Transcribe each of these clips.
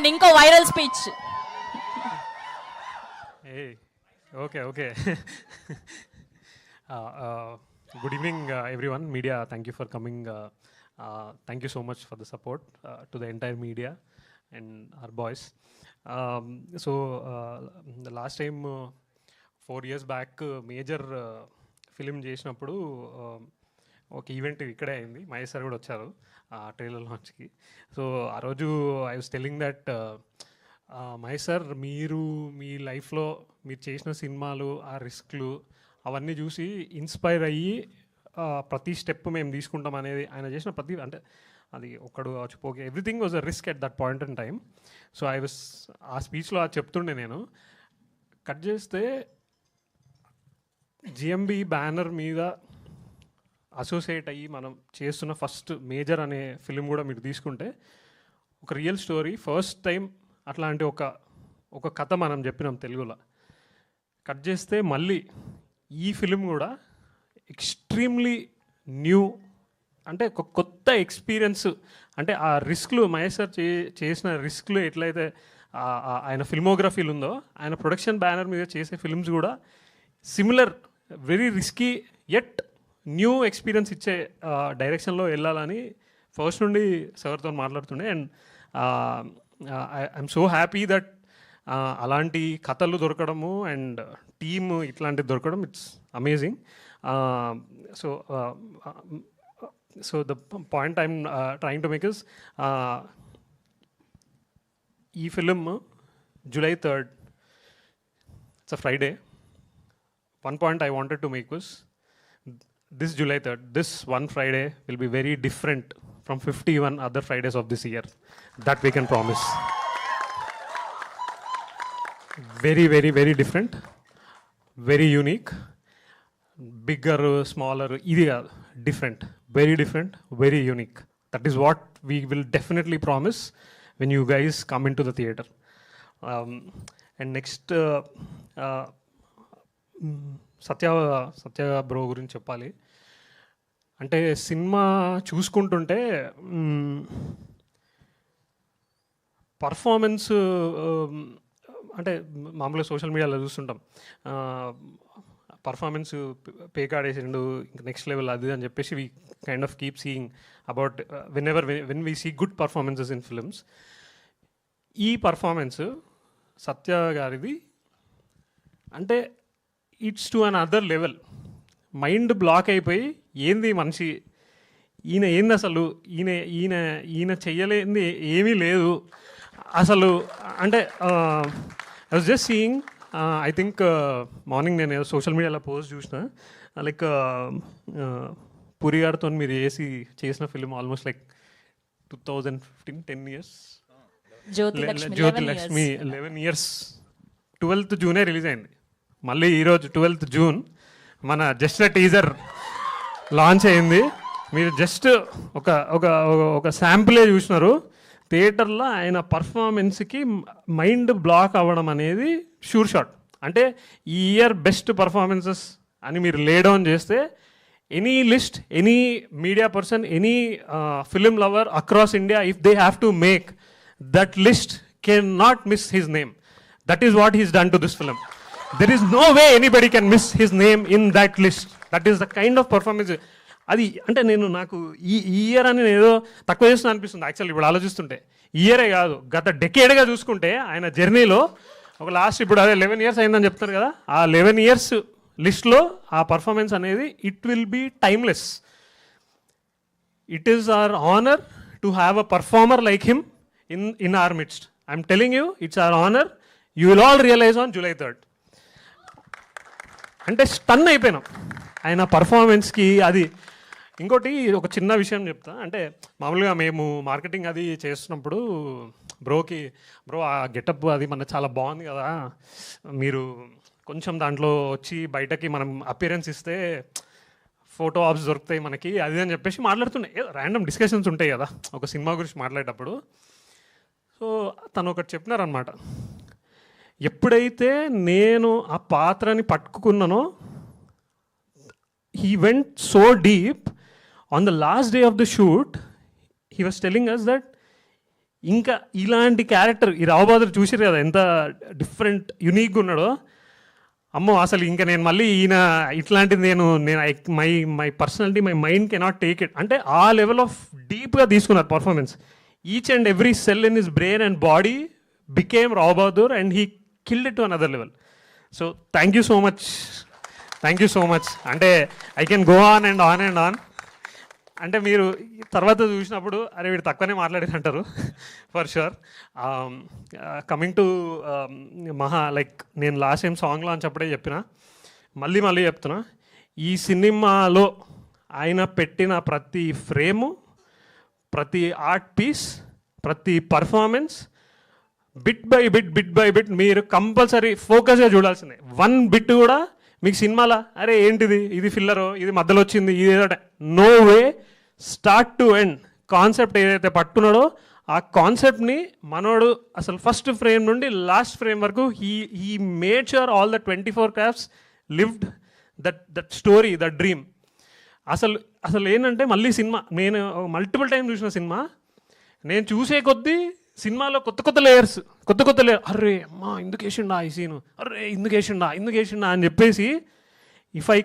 ఇంకో viral speech. Okay. Good evening, everyone. Media, thank you for coming. Thank you so much for the support to the entire media and our boys. So, the last time, 4 years back, major film చేసినప్పుడు ఒక event ఇక్కడే అయింది. Mahesh sir కూడా వచ్చారు trailer లాంచ్కి. So ఆ రోజు I was telling that Mahesh sir, మీరు మీ లైఫ్లో మీరు చేసిన సినిమాలు, ఆ రిస్క్లు అవన్నీ చూసి ఇన్స్పైర్ అయ్యి ప్రతి స్టెప్ మేము తీసుకుంటాం అనేది ఆయన చేసిన ప్రతి, అంటే అది ఒక్కడు వచ్చిపోకే, everything was a risk at that point in time. So I was ఆ స్పీచ్లో అది చెప్తుండే. నేను కట్ చేస్తే జిఎంబి బ్యానర్ మీద అసోసియేట్ అయ్యి మనం చేస్తున్న ఫస్ట్ మేజర్ అనే ఫిలిం కూడా మీరు తీసుకుంటే ఒక రియల్ స్టోరీ, ఫస్ట్ టైం అట్లాంటి ఒక కథ మనం చెప్పినాం తెలుగులో. కట్ చేస్తే మళ్ళీ ఈ ఫిలిం కూడా ఎక్స్ట్రీమ్లీ న్యూ, అంటే ఒక కొత్త ఎక్స్పీరియన్స్. అంటే ఆ రిస్క్లు, మహేష్ సార్ చేసిన రిస్క్లు ఎట్లయితే ఆయన ఫిల్మోగ్రఫీలు ఉందో, ఆయన ప్రొడక్షన్ బ్యానర్ మీద చేసే ఫిల్మ్స్ కూడా similar, very risky at new experience ఇచ్చే డైరెక్షన్లో వెళ్ళాలని ఫస్ట్ నుండి సార్తో మాట్లాడుతుండే. And I'm so happy that అలాంటి కథలు దొరకడము అండ్ టీమ్ ఇట్లాంటివి దొరకడం, it's amazing. So the point I'm trying to make is, ఈ film July 3rd, it's a Friday. One point I wanted to make was, this July 3rd, this one Friday will be very different from 51 other Fridays of this year. That we can promise. Very, very, very different. Very unique. Bigger, smaller, different. Very different, very unique. That is what we will definitely promise when you guys come into the theater. And next, Satya bro గురించి చెప్పాలి. అంటే cinema చూసుకుంటుంటే performance, అంటే మామూలుగా social మీడియాలో చూస్తుంటాం, performance పేకాడేసిండు, ఇంకా next level అది అని చెప్పేసి we kind of keep seeing about when we see good performances in films. ఈ పర్ఫార్మెన్స్ సత్య గారిది అంటే it's to another level. Mind block అయిపోయి, ఏంది మనిషి, ఈయన ఏంది అసలు, ఈయన ఈయన ఈయన చెయ్యలేంది ఏమీ లేదు అసలు. అంటే I was just seeing, I think morning నేను సోషల్ మీడియాలో పోస్ట్ చూసిన, లైక్ పూరి గారితో మీరు చేసిన film almost like 2015, 10 years. Jyothilakshmi 11 years. 12th June release అయింది. మళ్ళీ ఈరోజు 12th June మన జస్ట్ టీజర్ లాంచ్ అయింది. మీరు జస్ట్ ఒక శాంపులే చూసినారు. థియేటర్లో ఆయన పర్ఫార్మెన్స్కి మైండ్ బ్లాక్ అవ్వడం అనేది షూర్ షాట్. అంటే ఈ ఇయర్ బెస్ట్ పర్ఫార్మెన్సెస్ అని మీరు లే డౌన్ చేస్తే, any list, any media person, any film lover across India, if they have to make that list, can not miss his name. That is what he's done to this film. There is no way anybody can miss his name in that list. That is the kind of performance. అది అంటే నాకు ఈ year అని నేను ఏదో తక్కువ చేస్తున్నా అనిపిస్తుంది యాక్చువల్లీ ఇప్పుడు ఆలోచిస్తుంటే. ఇయరే కాదు, గత డెకేడ్గా చూసుకుంటే ఆయన జర్నీలో ఒక లాస్ట్, ఇప్పుడు అదే 11 years అయిందని చెప్తారు కదా, ఆ 11 years లిస్ట్లో ఆ పర్ఫార్మెన్స్ అనేది it will be timeless. It is our honour to have a performer like him in our midst. I'm telling you, it's our honour. You will all realise on July 3rd. అంటే stun అయిపోయినాం ఆయన పర్ఫార్మెన్స్కి. అది ఇంకోటి, ఒక చిన్న విషయం చెప్తా. అంటే మామూలుగా మేము మార్కెటింగ్ అది చేస్తున్నప్పుడు బ్రో ఆ గెటప్ అది మన చాలా బాగుంది కదా, మీరు కొంచెం దాంట్లో వచ్చి బయటకి మనం అపియరెన్స్ ఇస్తే ఫోటో ఆప్స్ దొరుకుతాయి మనకి, అది అని చెప్పేసి మాట్లాడుతుండే. ర్యాండమ్ డిస్కషన్స్ ఉంటాయి కదా ఒక సినిమా గురించి మాట్లాడేటప్పుడు. సో తను ఒకటి చెప్పినారనమాట, ఎప్పుడైతే నేను ఆ పాత్రని పట్టుకున్నానో, he went so deep. On the last day of the shoot, he was telling us that ఇంకా ఇలాంటి క్యారెక్టర్ ఈ రావు బహదూర్ చూసారు కదా ఎంత డిఫరెంట్ యునీక్గా ఉన్నాడో. అమ్మో అసలు ఇంకా నేను మళ్ళీ ఈయన ఇట్లాంటిది నేను my my personality my mind cannot take it. అంటే ఆ లెవెల్ ఆఫ్ డీప్గా తీసుకున్నారు performance. Each and every cell in his brain and body became Rao Bahadur and he killed it to another level. So thank you so much, thank you so much. అంటే I can go on and on and on. అంటే మీరు తర్వాత చూసినప్పుడు అరే వీడు తక్కువనే మాట్లాడేదంటారు for sure. Coming to Maha, like నేను లాస్ట్ టైం సాంగ్ లాంచ్ అప్పుడే చెప్పిన, మళ్ళీ చెప్తున్నా, ఈ సినిమాలో ఆయన పెట్టిన ప్రతి ఫ్రేము, ప్రతి ఆర్ట్ పీస్, ప్రతి పర్ఫార్మెన్స్ బిట్ బై బిట్ మీరు కంపల్సరీ ఫోకస్గా చూడాల్సిందే. వన్ బిట్ కూడా మీకు సినిమాలో అరే ఏంటిది, ఇది ఫిల్లరో, ఇది మధ్యలో వచ్చింది, ఇది ఏదో, no way. Start to end concept ఏదైతే పట్టుకున్నాడో ఆ కాన్సెప్ట్ని మనోడు అసలు ఫస్ట్ ఫ్రేమ్ నుండి లాస్ట్ ఫ్రేమ్ వరకు he made sure all the 24 crafts lived that story, that dream. అసలు ఏంటంటే మళ్ళీ సినిమా నేను మల్టిపుల్ టైం చూసిన సినిమా, నేను చూసే కొద్దీ సినిమాలో కొత్త లేయర్స్, కొత్త లేయర్, అర్రే అమ్మా ఎందుకు వేసిండా ఈ సీను, అర్రే ఎందుకు వేసిండా అని చెప్పేసి ఇఫ్ ఐ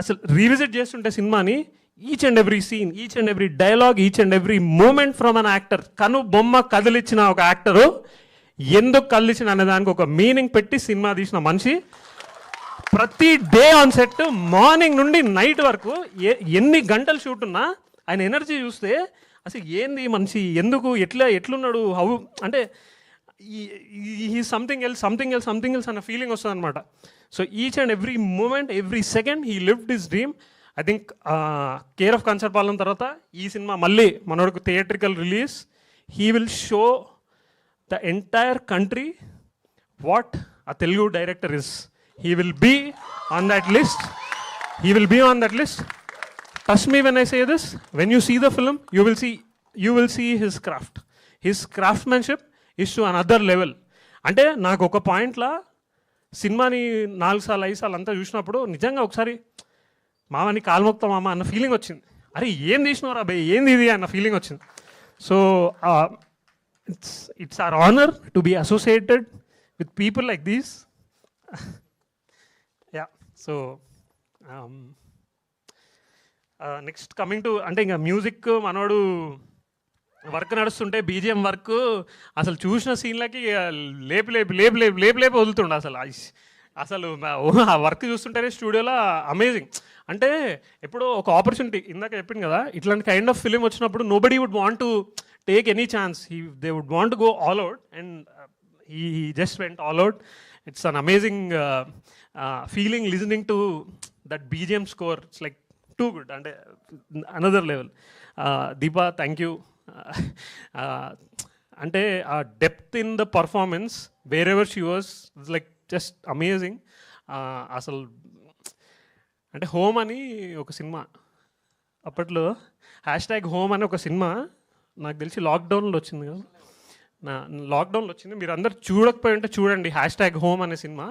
అసలు రీవిజిట్ చేస్తుంటే సినిమాని, each and every scene, each and every dialogue, each and every moment from an actor, కను బొమ్మ కదిలిచ్చిన ఒక యాక్టరు ఎందుకు కదిలిచ్చిన అనే దానికి ఒక మీనింగ్ పెట్టి సినిమా తీసిన మనిషి. ప్రతి డే ఆన్ సెట్ మార్నింగ్ నుండి నైట్ వరకు ఎన్ని గంటలు షూట్ ఉన్నా ఆయన ఎనర్జీ చూస్తే అసలు ఏంది మనిషి, ఎందుకు ఎట్లున్నాడు, హౌ అంటే ఈ సంథింగ్ ఎల్స్ అన్న ఫీలింగ్ వస్తుంది అనమాట. So each and every moment, every second he lived his dream. I think care of Kancharapalem తర్వాత ఈ సినిమా మళ్ళీ మనోడికి theatrical release. He will show the entire country what a Telugu director is. He will be on that list. Trust me when I say this. When you see the film, you will see his craft. His craftsmanship is to another level. అంటే నాకు ఒక పాయింట్లో సినిమాని 4 సార్లు 5 సార్లు అంతా చూసినప్పుడు నిజంగా ఒకసారి మామని కాల్మొక్తా మామ అన్న ఫీలింగ్ వచ్చింది. అరే ఏం తీసినవరా బే, ఏంది ఇది అన్న ఫీలింగ్ వచ్చింది. So it's our honour to be associated with people like these. Yeah, so next coming to అంటే ఇంకా మ్యూజిక్ మనోడు వర్క్ నడుస్తుంటే బీజిఎం వర్క్ అసలు చూసిన సీన్లకి లేపి వదులుతుండే. అసలు ఆ వర్క్ చూస్తుంటేనే స్టూడియోలో అమేజింగ్. అంటే ఎప్పుడో ఒక ఆపర్చునిటీ ఇందాక చెప్పింది కదా, ఇట్లాంటి కైండ్ ఆఫ్ ఫిలిం వచ్చినప్పుడు nobody would want to take any chance, they would want to go all out and he just went all out. It's an amazing feeling listening to that BGM score. It's like too good and another level. Deepa, thank you. Ante depth in the performance wherever she was, it's like just amazing. Asal ante home ani oka cinema అప్పట్లో #home అని ఒక cinema నాకు తెలిసి లాక్డౌన్లో వచ్చింది కదా, లాక్డౌన్లో వచ్చింది. మీరు అందరు చూడకపోయి ఉంటే చూడండి, #home అనే సినిమా.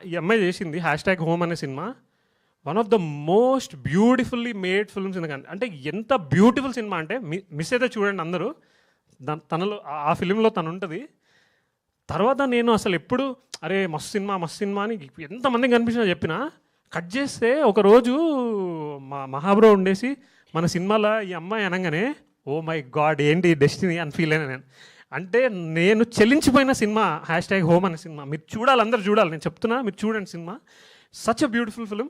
ఈ అమ్మాయి చేసింది #home అనే cinema. One of the most beautifully made films in the country. అంటే ఎంత బ్యూటిఫుల్ సినిమా అంటే మిస్ అయితే చూడండి అందరూ. తనలో ఆ ఫిలింలో తను ఉంటుంది. తర్వాత నేను అసలు ఎప్పుడు అరే మస్తు సినిమా అని ఎంతమందికి కనిపించినా చెప్పినా, కట్ చేస్తే ఒకరోజు మా మహాబ్రో ఉండేసి మన సినిమాలో ఈ అమ్మాయి అనగానే ఓ మై గాడ్ ఏంటి డెస్టినీ అని ఫీల్ అయినా నేను. అంటే నేను చెల్లించిపోయిన సినిమా #home అనే సినిమా. మీరు చూడాలి, అందరు చూడాలి, నేను చెప్తున్నా మీరు చూడండి cinema. Such a beautiful film.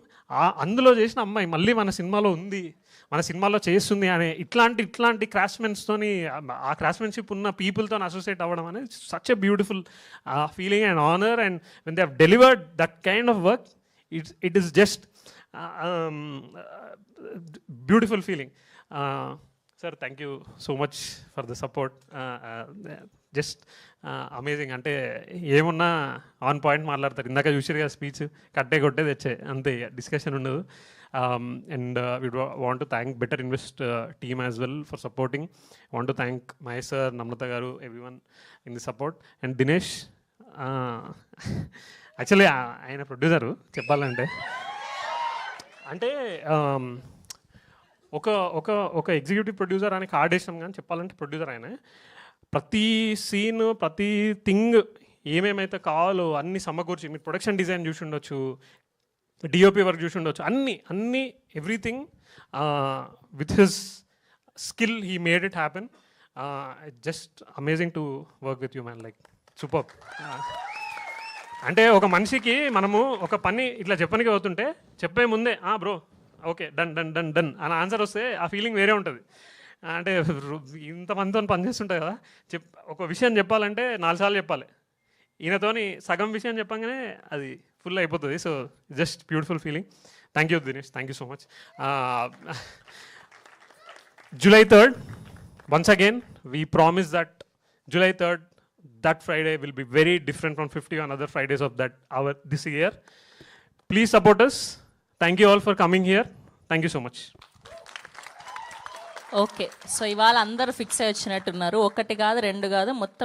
అందులో చేసిన అమ్మాయి మళ్ళీ మన సినిమాలో ఉంది, మన సినిమాలో చేస్తుంది అనే ఇట్లాంటి క్రాఫ్ట్మెన్స్తోని, ఆ క్రాఫ్ట్మెన్షిప్ ఉన్న పీపుల్తో అసోసియేట్ అవ్వడం అనేది such a beautiful feeling and honour. And when they have delivered that kind of work, it is just beautiful feeling. Sir thank you so much for the support. Just amazing. అంటే ఏమున్నా on point మాట్లాడతారు. ఇందాక చూసారు కదా speech, కొట్టే తెచ్చే అంతే, discussion ఉండదు. And we want to thank better invest team as well for supporting. Want to thank Mahesh sir, Namrata గారు, everyone in the support. And Dinesh actually ఆయన ప్రొడ్యూసరు చెప్పాలంటే. అంటే ఒక ఒక ఒక ఎగ్జిక్యూటివ్ ప్రొడ్యూసర్ ఆయనకి ఆడేసాం కానీ చెప్పాలంటే ప్రొడ్యూసర్ ఆయన. ప్రతి సీన్ ప్రతి థింగ్ ఏమేమైతే కావాలో అన్ని సమకూర్చి, మీరు ప్రొడక్షన్ డిజైన్ చూసి ఉండొచ్చు, డిఓపి వర్క్ చూసి ఉండొచ్చు, అన్ని everything with his skill he made it happen. Just amazing to work with you man, like super. అంటే ఒక మనిషికి మనము ఒక పని ఇట్లా చెప్పడానికి అవుతుంటే చెప్పే ముందే bro okay done done done done అని ఆన్సర్ వస్తే ఆ ఫీలింగ్ వేరే ఉంటుంది. అంటే ఇంతమందితో పనిచేస్తుంటాయి కదా, ఒక విషయం చెప్పాలంటే 4 సార్లు చెప్పాలి. ఈయనతోని సగం విషయం చెప్పగానే అది ఫుల్ అయిపోతుంది. So just beautiful feeling. Thank you Dinesh, thank you so much. July 3rd, once again, we promise that July 3rd, that Friday will be very different from 51 other Fridays of this year. Please support us. Thank you all for coming here. Thank you so much. Okay, so ఇవాళ అందరూ fix అయ్యి వచ్చినట్టున్నారు. 1 కాదు 2 కాదు, మొత్తం